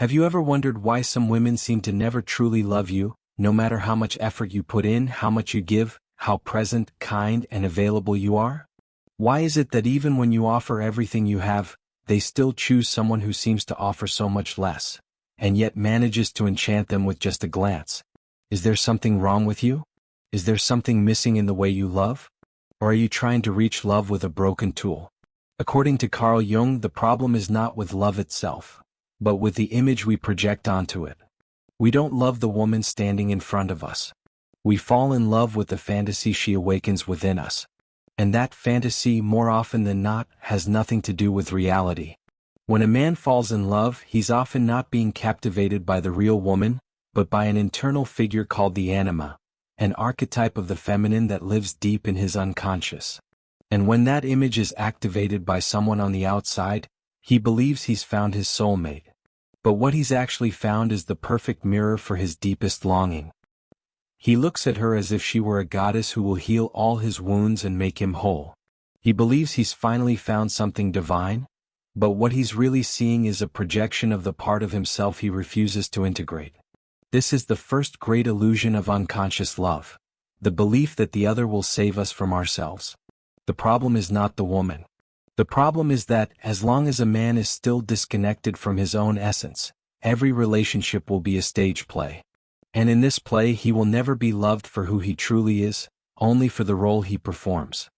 Have you ever wondered why some women seem to never truly love you, no matter how much effort you put in, how much you give, how present, kind, and available you are? Why is it that even when you offer everything you have, they still choose someone who seems to offer so much less, and yet manages to enchant them with just a glance? Is there something wrong with you? Is there something missing in the way you love? Or are you trying to reach love with a broken tool? According to Carl Jung, the problem is not with love itself, but with the image we project onto it. We don't love the woman standing in front of us. We fall in love with the fantasy she awakens within us. And that fantasy, more often than not, has nothing to do with reality. When a man falls in love, he's often not being captivated by the real woman, but by an internal figure called the anima, an archetype of the feminine that lives deep in his unconscious. And when that image is activated by someone on the outside, he believes he's found his soulmate. But what he's actually found is the perfect mirror for his deepest longing. He looks at her as if she were a goddess who will heal all his wounds and make him whole. He believes he's finally found something divine, but what he's really seeing is a projection of the part of himself he refuses to integrate. This is the first great illusion of unconscious love, the belief that the other will save us from ourselves. The problem is not the woman. The problem is that, as long as a man is still disconnected from his own essence, every relationship will be a stage play. And in this play he will never be loved for who he truly is, only for the role he performs.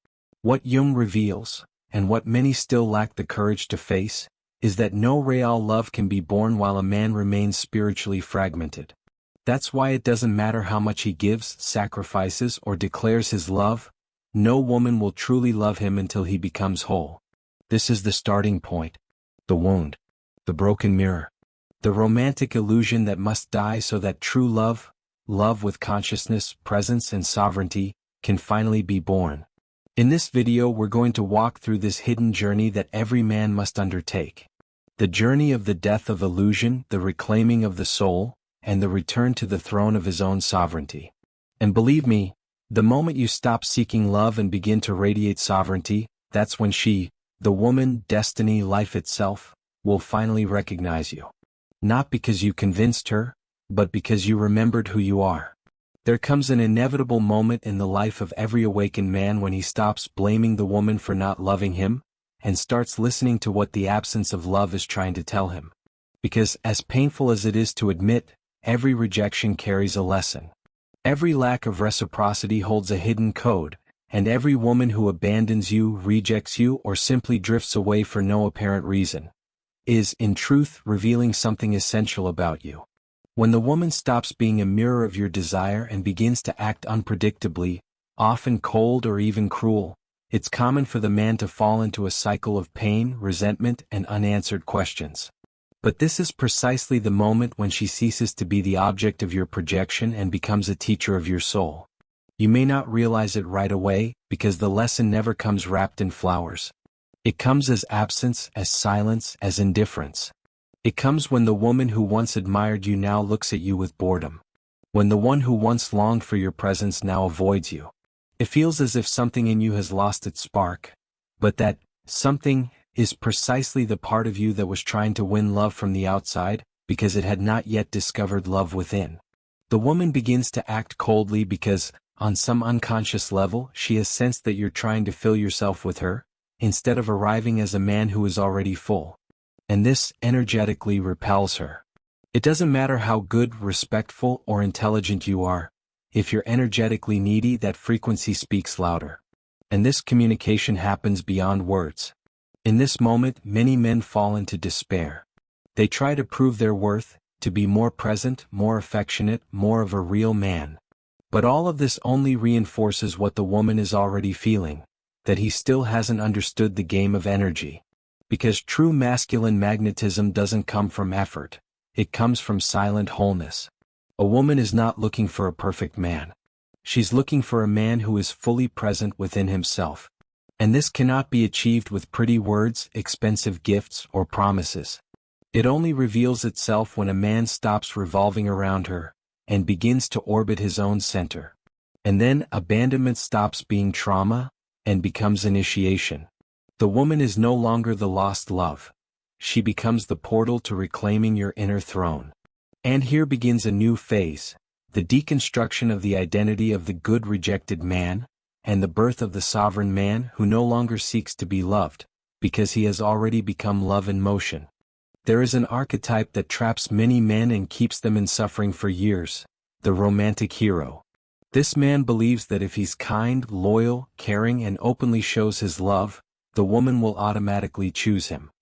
What Jung reveals, and what many still lack the courage to face, is that no real love can be born while a man remains spiritually fragmented. That's why it doesn't matter how much he gives, sacrifices, or declares his love, no woman will truly love him until he becomes whole. This is the starting point, the wound, the broken mirror, the romantic illusion that must die so that true love, love with consciousness, presence, and sovereignty, can finally be born. In this video we're going to walk through this hidden journey that every man must undertake. The journey of the death of illusion, the reclaiming of the soul, and the return to the throne of his own sovereignty. And believe me, the moment you stop seeking love and begin to radiate sovereignty, that's when she, the woman, destiny, life itself, will finally recognize you. Not because you convinced her, but because you remembered who you are. There comes an inevitable moment in the life of every awakened man when he stops blaming the woman for not loving him, and starts listening to what the absence of love is trying to tell him. Because, as painful as it is to admit, every rejection carries a lesson. Every lack of reciprocity holds a hidden code, and every woman who abandons you, rejects you, or simply drifts away for no apparent reason, is, in truth, revealing something essential about you. When the woman stops being a mirror of your desire and begins to act unpredictably, often cold or even cruel, it's common for the man to fall into a cycle of pain, resentment, and unanswered questions. But this is precisely the moment when she ceases to be the object of your projection and becomes a teacher of your soul. You may not realize it right away, because the lesson never comes wrapped in flowers. It comes as absence, as silence, as indifference. It comes when the woman who once admired you now looks at you with boredom. When the one who once longed for your presence now avoids you. It feels as if something in you has lost its spark, but that something is precisely the part of you that was trying to win love from the outside, because it had not yet discovered love within. The woman begins to act coldly because, on some unconscious level, she has sensed that you're trying to fill yourself with her, instead of arriving as a man who is already full. And this energetically repels her. It doesn't matter how good, respectful, or intelligent you are. If you're energetically needy, that frequency speaks louder. And this communication happens beyond words. In this moment, many men fall into despair. They try to prove their worth, to be more present, more affectionate, more of a real man. But all of this only reinforces what the woman is already feeling, that he still hasn't understood the game of energy. Because true masculine magnetism doesn't come from effort, it comes from silent wholeness. A woman is not looking for a perfect man. She's looking for a man who is fully present within himself. And this cannot be achieved with pretty words, expensive gifts, or promises. It only reveals itself when a man stops revolving around her, and begins to orbit his own center. And then abandonment stops being trauma, and becomes initiation. The woman is no longer the lost love. she becomes the portal to reclaiming your inner throne. And here begins a new phase, the deconstruction of the identity of the good rejected man, and the birth of the sovereign man who no longer seeks to be loved, because he has already become love in motion. There is an archetype that traps many men and keeps them in suffering for years, the romantic hero. This man believes that if he's kind, loyal, caring, and openly shows his love, the woman will automatically choose him.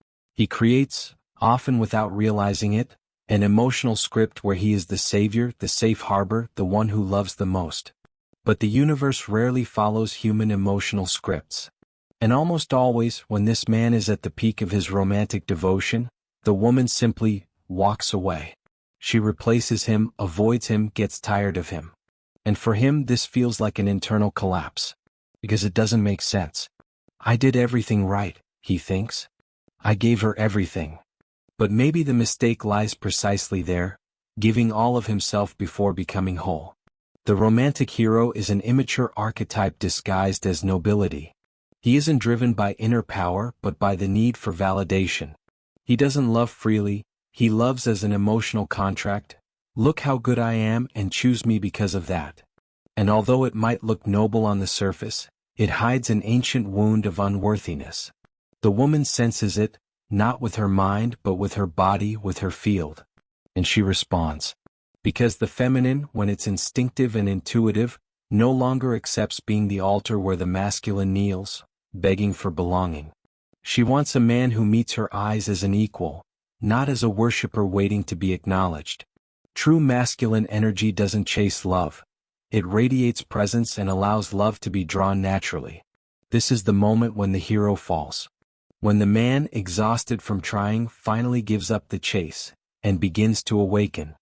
He creates, often without realizing it, an emotional script where he is the savior, the safe harbor, the one who loves the most. But the universe rarely follows human emotional scripts. And almost always, when this man is at the peak of his romantic devotion, the woman simply walks away. She replaces him, avoids him, gets tired of him. And for him this feels like an internal collapse. Because it doesn't make sense. I did everything right, he thinks. I gave her everything. But maybe the mistake lies precisely there, giving all of himself before becoming whole. The romantic hero is an immature archetype disguised as nobility. He isn't driven by inner power but by the need for validation. He doesn't love freely, he loves as an emotional contract. Look how good I am and choose me because of that. And although it might look noble on the surface, it hides an ancient wound of unworthiness. The woman senses it, not with her mind but with her body, with her field. And she responds. Because the feminine, when it's instinctive and intuitive, no longer accepts being the altar where the masculine kneels, begging for belonging. She wants a man who meets her eyes as an equal, not as a worshipper waiting to be acknowledged. True masculine energy doesn't chase love. It radiates presence and allows love to be drawn naturally. This is the moment when the hero falls. When the man, exhausted from trying, finally gives up the chase, and begins to awaken.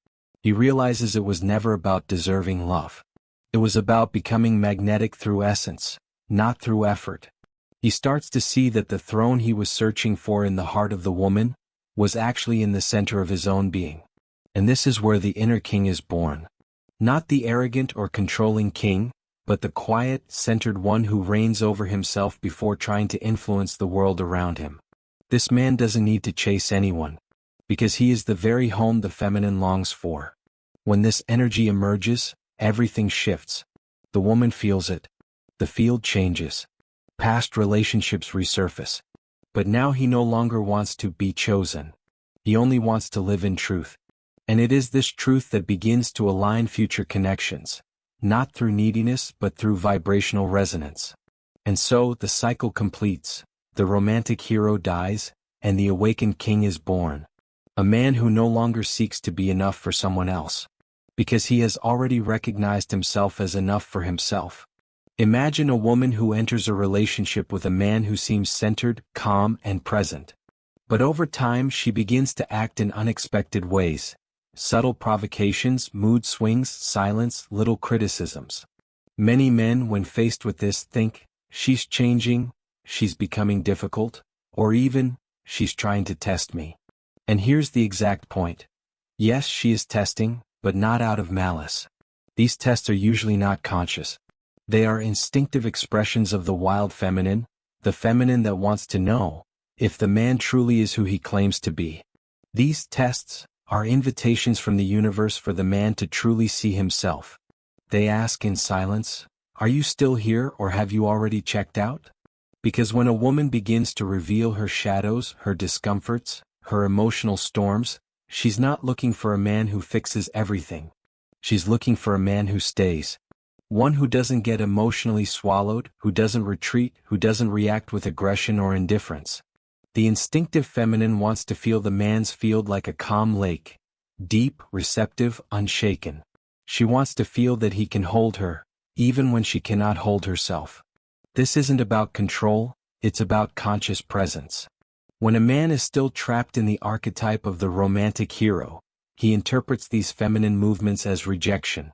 He realizes it was never about deserving love. It was about becoming magnetic through essence, not through effort. He starts to see that the throne he was searching for in the heart of the woman was actually in the center of his own being. And this is where the inner king is born. Not the arrogant or controlling king, but the quiet, centered one who reigns over himself before trying to influence the world around him. This man doesn't need to chase anyone, because he is the very home the feminine longs for. When this energy emerges, everything shifts. The woman feels it. The field changes. Past relationships resurface. But now he no longer wants to be chosen. He only wants to live in truth. And it is this truth that begins to align future connections. Not through neediness but through vibrational resonance. And so the cycle completes, the romantic hero dies, and the awakened king is born. A man who no longer seeks to be enough for someone else. Because he has already recognized himself as enough for himself. Imagine a woman who enters a relationship with a man who seems centered, calm, and present. But over time she begins to act in unexpected ways. Subtle provocations, mood swings, silence, little criticisms. Many men, when faced with this, think, she's changing, she's becoming difficult, or even, she's trying to test me. And here's the exact point. Yes, she is testing, but not out of malice. These tests are usually not conscious. They are instinctive expressions of the wild feminine, the feminine that wants to know if the man truly is who he claims to be. These tests are invitations from the universe for the man to truly see himself. They ask in silence, are you still here or have you already checked out? Because when a woman begins to reveal her shadows, her discomforts, her emotional storms, she's not looking for a man who fixes everything. She's looking for a man who stays. One who doesn't get emotionally swallowed, who doesn't retreat, who doesn't react with aggression or indifference. The instinctive feminine wants to feel the man's field like a calm lake, deep, receptive, unshaken. She wants to feel that he can hold her, even when she cannot hold herself. This isn't about control, it's about conscious presence. When a man is still trapped in the archetype of the romantic hero, he interprets these feminine movements as rejection.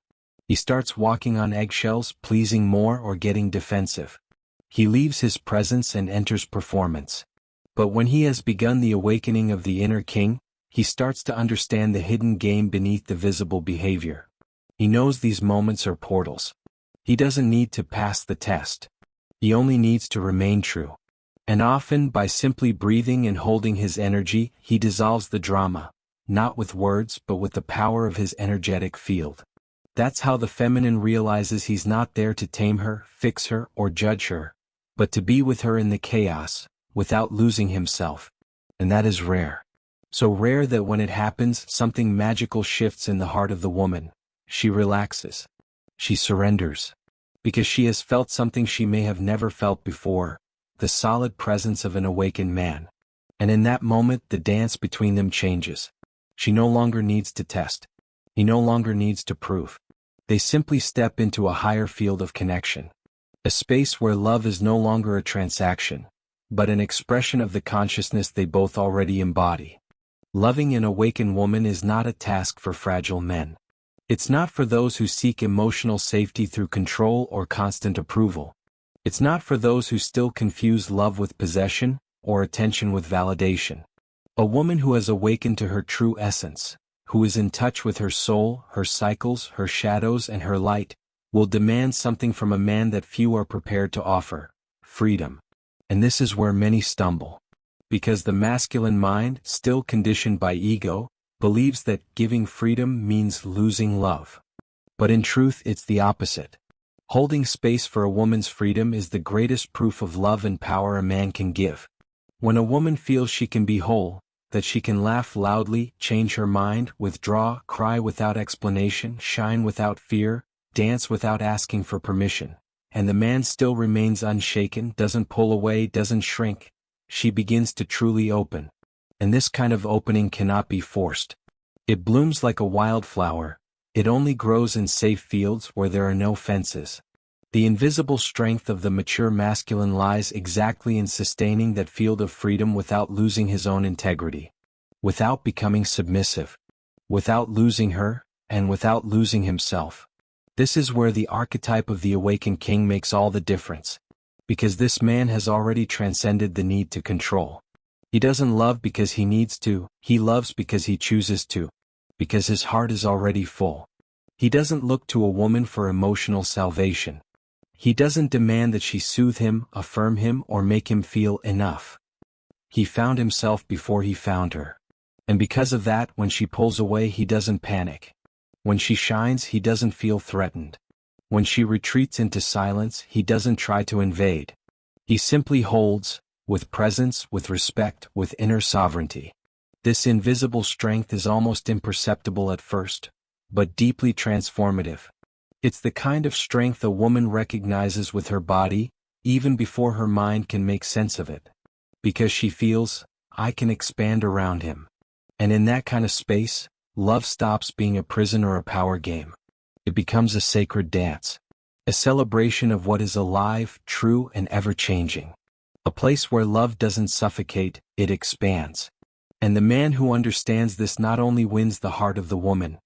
He starts walking on eggshells, pleasing more or getting defensive. He leaves his presence and enters performance. But when he has begun the awakening of the inner king, he starts to understand the hidden game beneath the visible behavior. He knows these moments are portals. He doesn't need to pass the test. He only needs to remain true. And often by simply breathing and holding his energy, he dissolves the drama, not with words but with the power of his energetic field. That's how the feminine realizes he's not there to tame her, fix her, or judge her, but to be with her in the chaos, without losing himself. And that is rare. So rare that when it happens, something magical shifts in the heart of the woman. She relaxes. She surrenders. Because she has felt something she may have never felt before, the solid presence of an awakened man. And in that moment the dance between them changes. She no longer needs to test. He no longer needs to prove. They simply step into a higher field of connection. A space where love is no longer a transaction, but an expression of the consciousness they both already embody. Loving an awakened woman is not a task for fragile men. It's not for those who seek emotional safety through control or constant approval. It's not for those who still confuse love with possession, or attention with validation. A woman who has awakened to her true essence, who is in touch with her soul, her cycles, her shadows and her light, will demand something from a man that few are prepared to offer: freedom. And this is where many stumble. Because the masculine mind, still conditioned by ego, believes that giving freedom means losing love. But in truth it's the opposite. Holding space for a woman's freedom is the greatest proof of love and power a man can give. When a woman feels she can be whole, that she can laugh loudly, change her mind, withdraw, cry without explanation, shine without fear, dance without asking for permission, and the man still remains unshaken, doesn't pull away, doesn't shrink, she begins to truly open. And this kind of opening cannot be forced. It blooms like a wildflower. It only grows in safe fields where there are no fences. The invisible strength of the mature masculine lies exactly in sustaining that field of freedom without losing his own integrity, without becoming submissive, without losing her, and without losing himself. This is where the archetype of the awakened king makes all the difference. Because this man has already transcended the need to control. He doesn't love because he needs to, he loves because he chooses to. Because his heart is already full. He doesn't look to a woman for emotional salvation. He doesn't demand that she soothe him, affirm him, or make him feel enough. He found himself before he found her. And because of that, when she pulls away, he doesn't panic. When she shines, he doesn't feel threatened. When she retreats into silence, he doesn't try to invade. He simply holds, with presence, with respect, with inner sovereignty. This invisible strength is almost imperceptible at first, but deeply transformative. It's the kind of strength a woman recognizes with her body, even before her mind can make sense of it. Because she feels, I can expand around him. And in that kind of space, love stops being a prison or a power game. It becomes a sacred dance. A celebration of what is alive, true, and ever-changing. A place where love doesn't suffocate, it expands. And the man who understands this not only wins the heart of the woman,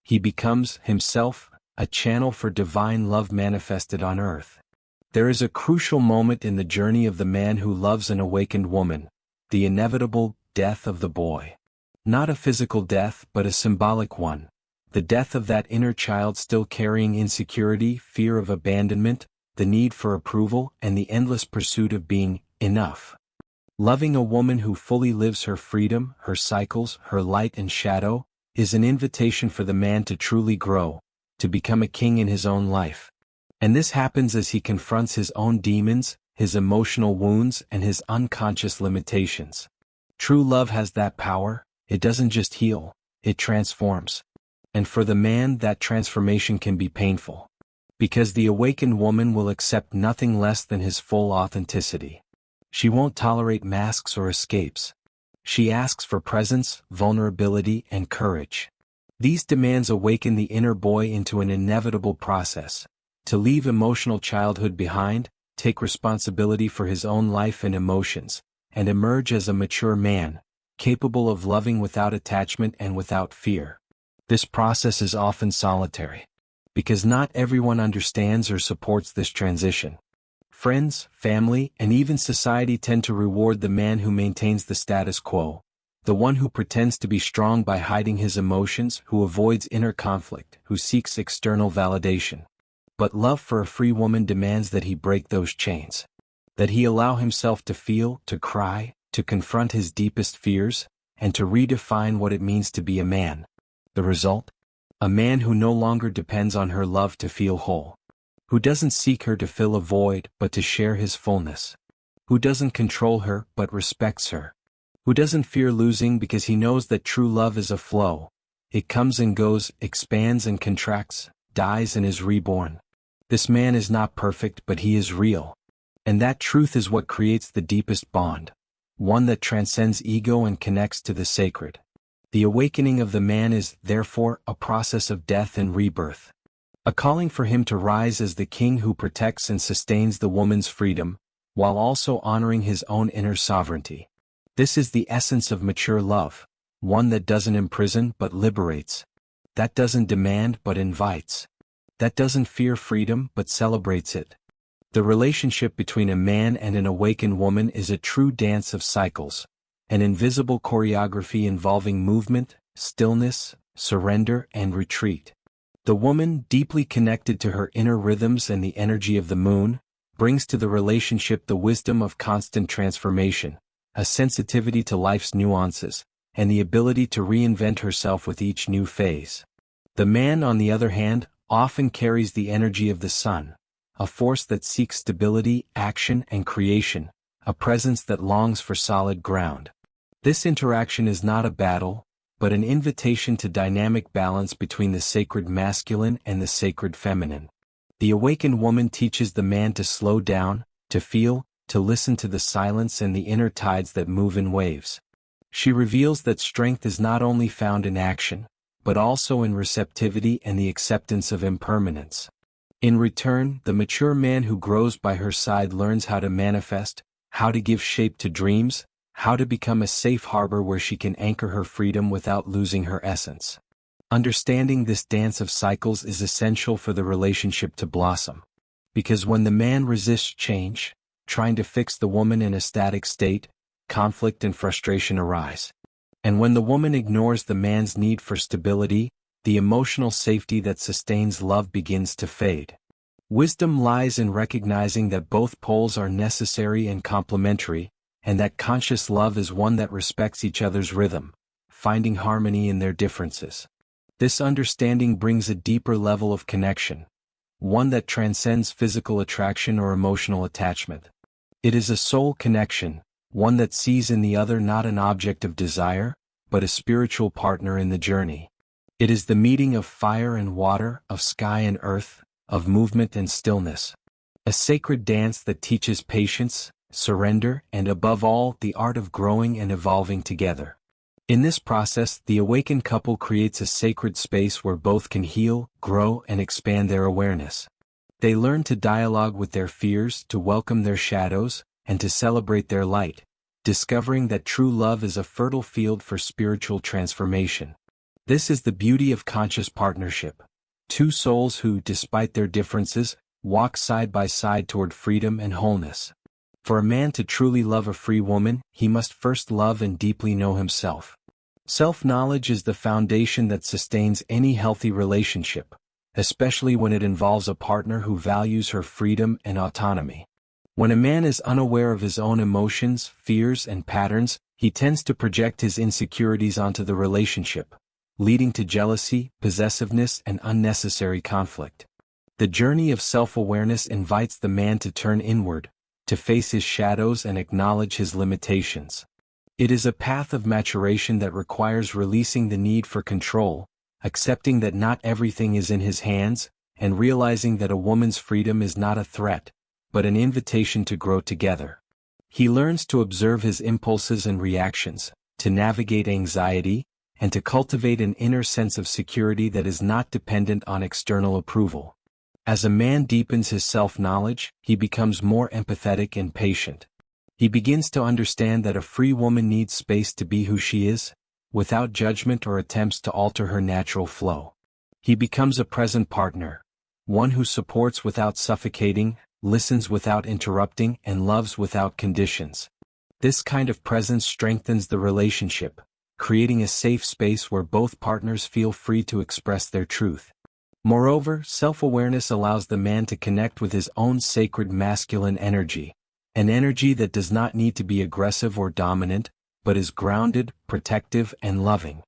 he becomes, himself, a channel for divine love manifested on earth. There is a crucial moment in the journey of the man who loves an awakened woman, the inevitable death of the boy. Not a physical death but a symbolic one, the death of that inner child still carrying insecurity, fear of abandonment, the need for approval, and the endless pursuit of being enough. Loving a woman who fully lives her freedom, her cycles, her light and shadow, is an invitation for the man to truly grow, to become a king in his own life. And this happens as he confronts his own demons, his emotional wounds, and his unconscious limitations. True love has that power. It doesn't just heal, it transforms. And for the man, that transformation can be painful. Because the awakened woman will accept nothing less than his full authenticity. She won't tolerate masks or escapes. She asks for presence, vulnerability, and courage. These demands awaken the inner boy into an inevitable process, to leave emotional childhood behind, take responsibility for his own life and emotions, and emerge as a mature man, capable of loving without attachment and without fear. This process is often solitary, because not everyone understands or supports this transition. Friends, family, and even society tend to reward the man who maintains the status quo, the one who pretends to be strong by hiding his emotions, who avoids inner conflict, who seeks external validation. But love for a free woman demands that he break those chains. That he allow himself to feel, to cry, to confront his deepest fears, and to redefine what it means to be a man. The result? A man who no longer depends on her love to feel whole. Who doesn't seek her to fill a void but to share his fullness. Who doesn't control her but respects her. Who doesn't fear losing because he knows that true love is a flow. It comes and goes, expands and contracts, dies and is reborn. This man is not perfect, but he is real. And that truth is what creates the deepest bond. One that transcends ego and connects to the sacred. The awakening of the man is, therefore, a process of death and rebirth. A calling for him to rise as the king who protects and sustains the woman's freedom, while also honoring his own inner sovereignty. This is the essence of mature love, one that doesn't imprison but liberates. That doesn't demand but invites. That doesn't fear freedom but celebrates it. The relationship between a man and an awakened woman is a true dance of cycles, an invisible choreography involving movement, stillness, surrender, and retreat. The woman, deeply connected to her inner rhythms and the energy of the moon, brings to the relationship the wisdom of constant transformation, a sensitivity to life's nuances, and the ability to reinvent herself with each new phase. The man, on the other hand, often carries the energy of the sun, a force that seeks stability, action, and creation, a presence that longs for solid ground. This interaction is not a battle, but an invitation to dynamic balance between the sacred masculine and the sacred feminine. The awakened woman teaches the man to slow down, to feel, to listen to the silence and the inner tides that move in waves. She reveals that strength is not only found in action, but also in receptivity and the acceptance of impermanence. In return, the mature man who grows by her side learns how to manifest, how to give shape to dreams, how to become a safe harbor where she can anchor her freedom without losing her essence. Understanding this dance of cycles is essential for the relationship to blossom. Because when the man resists change, trying to fix the woman in a static state, conflict and frustration arise. And when the woman ignores the man's need for stability, the emotional safety that sustains love begins to fade. Wisdom lies in recognizing that both poles are necessary and complementary, and that conscious love is one that respects each other's rhythm, finding harmony in their differences. This understanding brings a deeper level of connection, one that transcends physical attraction or emotional attachment. It is a soul connection, one that sees in the other not an object of desire, but a spiritual partner in the journey. It is the meeting of fire and water, of sky and earth, of movement and stillness. A sacred dance that teaches patience, surrender, and above all, the art of growing and evolving together. In this process, the awakened couple creates a sacred space where both can heal, grow, and expand their awareness. They learn to dialogue with their fears, to welcome their shadows, and to celebrate their light, discovering that true love is a fertile field for spiritual transformation. This is the beauty of conscious partnership. Two souls who, despite their differences, walk side by side toward freedom and wholeness. For a man to truly love a free woman, he must first love and deeply know himself. Self-knowledge is the foundation that sustains any healthy relationship, especially when it involves a partner who values her freedom and autonomy. When a man is unaware of his own emotions, fears, and patterns, he tends to project his insecurities onto the relationship, leading to jealousy, possessiveness, and unnecessary conflict. The journey of self-awareness invites the man to turn inward, to face his shadows and acknowledge his limitations. It is a path of maturation that requires releasing the need for control, accepting that not everything is in his hands, and realizing that a woman's freedom is not a threat, but an invitation to grow together. He learns to observe his impulses and reactions, to navigate anxiety, and to cultivate an inner sense of security that is not dependent on external approval. As a man deepens his self-knowledge, he becomes more empathetic and patient. He begins to understand that a free woman needs space to be who she is, without judgment or attempts to alter her natural flow. He becomes a present partner, one who supports without suffocating, listens without interrupting, and loves without conditions. This kind of presence strengthens the relationship, creating a safe space where both partners feel free to express their truth. Moreover, self-awareness allows the man to connect with his own sacred masculine energy, an energy that does not need to be aggressive or dominant, but is grounded, protective, and loving.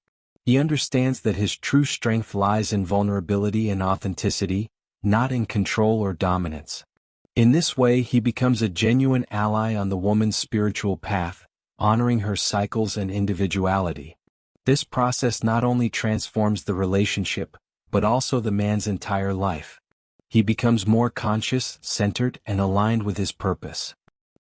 He understands that his true strength lies in vulnerability and authenticity, not in control or dominance. In this way, he becomes a genuine ally on the woman's spiritual path, honoring her cycles and individuality. This process not only transforms the relationship, but also the man's entire life. He becomes more conscious, centered, and aligned with his purpose.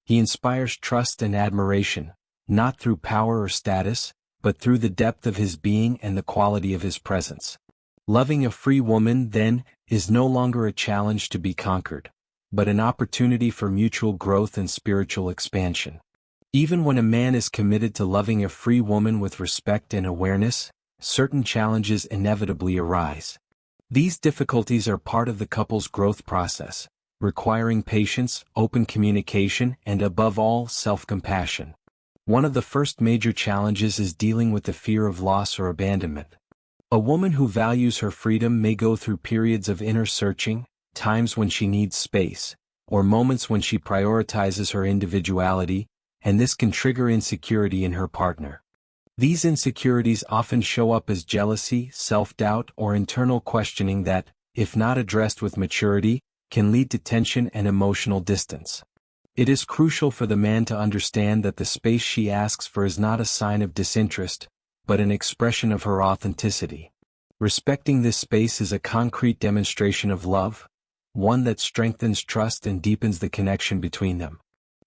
He inspires trust and admiration, not through power or status, but through the depth of his being and the quality of his presence. Loving a free woman, then, is no longer a challenge to be conquered, but an opportunity for mutual growth and spiritual expansion. Even when a man is committed to loving a free woman with respect and awareness, certain challenges inevitably arise. These difficulties are part of the couple's growth process, requiring patience, open communication, and above all, self-compassion. One of the first major challenges is dealing with the fear of loss or abandonment. A woman who values her freedom may go through periods of inner searching, times when she needs space, or moments when she prioritizes her individuality, and this can trigger insecurity in her partner. These insecurities often show up as jealousy, self-doubt, or internal questioning that, if not addressed with maturity, can lead to tension and emotional distance. It is crucial for the man to understand that the space she asks for is not a sign of disinterest, but an expression of her authenticity. Respecting this space is a concrete demonstration of love, one that strengthens trust and deepens the connection between them.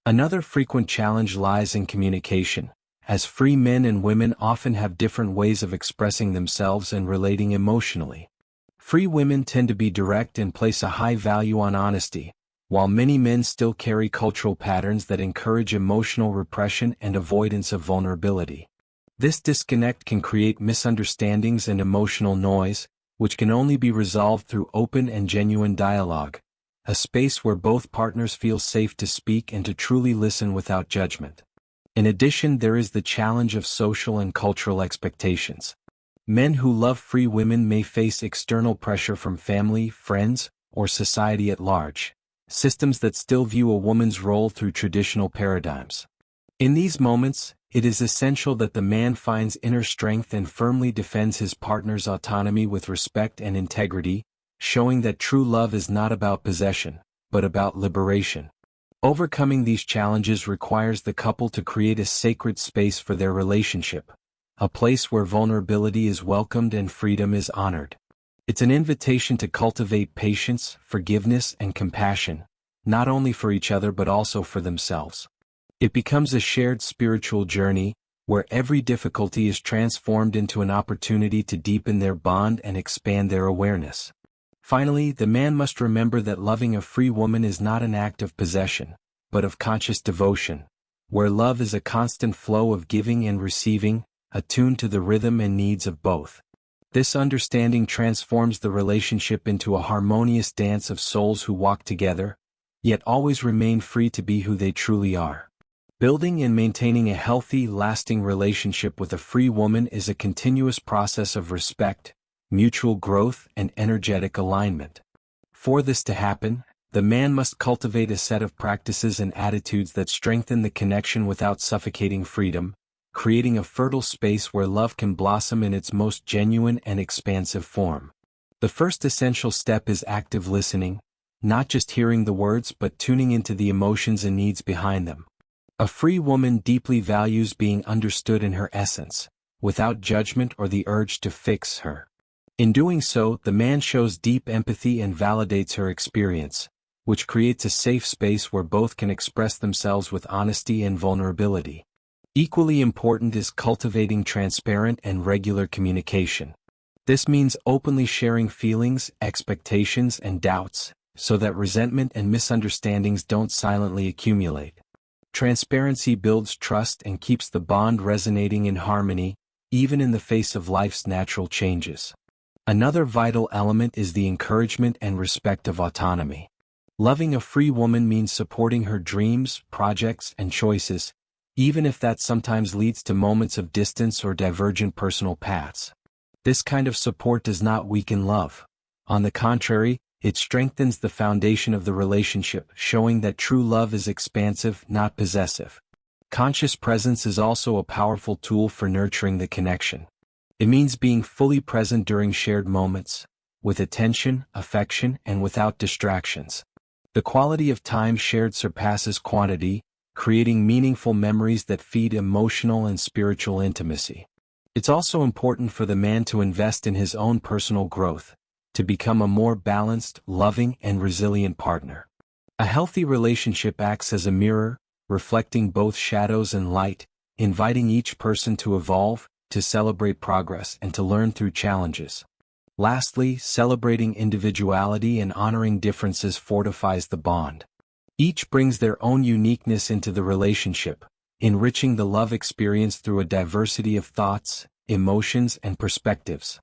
Another frequent challenge lies in communication, as free men and women often have different ways of expressing themselves and relating emotionally. Free women tend to be direct and place a high value on honesty, while many men still carry cultural patterns that encourage emotional repression and avoidance of vulnerability. This disconnect can create misunderstandings and emotional noise, which can only be resolved through open and genuine dialogue, a space where both partners feel safe to speak and to truly listen without judgment. In addition, there is the challenge of social and cultural expectations. Men who love free women may face external pressure from family, friends, or society at large, systems that still view a woman's role through traditional paradigms. In these moments, it is essential that the man finds inner strength and firmly defends his partner's autonomy with respect and integrity, showing that true love is not about possession, but about liberation. Overcoming these challenges requires the couple to create a sacred space for their relationship, a place where vulnerability is welcomed and freedom is honored. It's an invitation to cultivate patience, forgiveness, and compassion, not only for each other but also for themselves. It becomes a shared spiritual journey, where every difficulty is transformed into an opportunity to deepen their bond and expand their awareness. Finally, the man must remember that loving a free woman is not an act of possession, but of conscious devotion, where love is a constant flow of giving and receiving, attuned to the rhythm and needs of both. This understanding transforms the relationship into a harmonious dance of souls who walk together, yet always remain free to be who they truly are. Building and maintaining a healthy, lasting relationship with a free woman is a continuous process of respect, mutual growth, and energetic alignment. For this to happen, the man must cultivate a set of practices and attitudes that strengthen the connection without suffocating freedom, creating a fertile space where love can blossom in its most genuine and expansive form. The first essential step is active listening, not just hearing the words but tuning into the emotions and needs behind them. A free woman deeply values being understood in her essence, without judgment or the urge to fix her. In doing so, the man shows deep empathy and validates her experience, which creates a safe space where both can express themselves with honesty and vulnerability. Equally important is cultivating transparent and regular communication. This means openly sharing feelings, expectations, and doubts, so that resentment and misunderstandings don't silently accumulate. Transparency builds trust and keeps the bond resonating in harmony, even in the face of life's natural changes. Another vital element is the encouragement and respect of autonomy. Loving a free woman means supporting her dreams, projects, and choices, even if that sometimes leads to moments of distance or divergent personal paths. This kind of support does not weaken love. On the contrary, It strengthens the foundation of the relationship, showing that true love is expansive, not possessive. Conscious presence is also a powerful tool for nurturing the connection. It means being fully present during shared moments, with attention, affection, and without distractions. The quality of time shared surpasses quantity, creating meaningful memories that feed emotional and spiritual intimacy. It's also important for the man to invest in his own personal growth, to become a more balanced, loving, and resilient partner. A healthy relationship acts as a mirror, reflecting both shadows and light, inviting each person to evolve, to celebrate progress, and to learn through challenges. Lastly, celebrating individuality and honoring differences fortifies the bond. Each brings their own uniqueness into the relationship, enriching the love experience through a diversity of thoughts, emotions, and perspectives.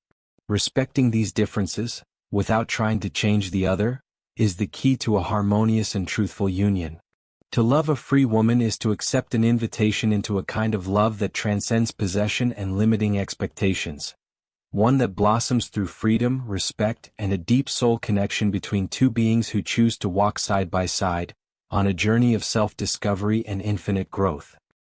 Respecting these differences, without trying to change the other, is the key to a harmonious and truthful union. To love a free woman is to accept an invitation into a kind of love that transcends possession and limiting expectations. One that blossoms through freedom, respect, and a deep soul connection between two beings who choose to walk side by side, on a journey of self-discovery and infinite growth.